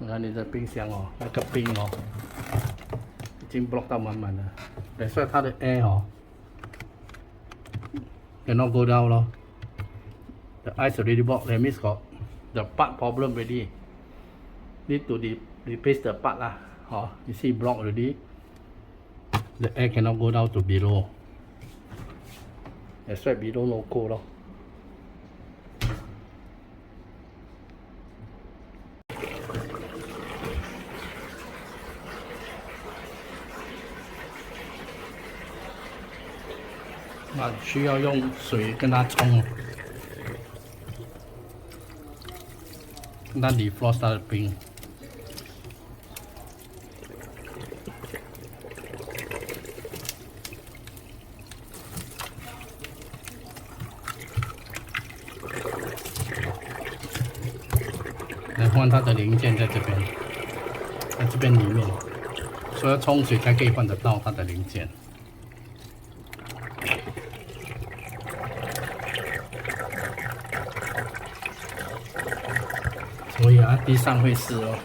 你看你的冰箱哦，那个冰哦，已经 block 到满满了。所以它的 air 哦 cannot go down 咯。The ice already blocked. That means got the part problem already. Need to replace the part 啦。好 ，you see block already. The air cannot go down to below. That's why below no cold 咯。那需要用水跟它冲，跟它 defrost 它的冰。来换它的零件在这边，在这边里面，所以要冲水才可以换得到它的零件。所以啊，地上会湿哦。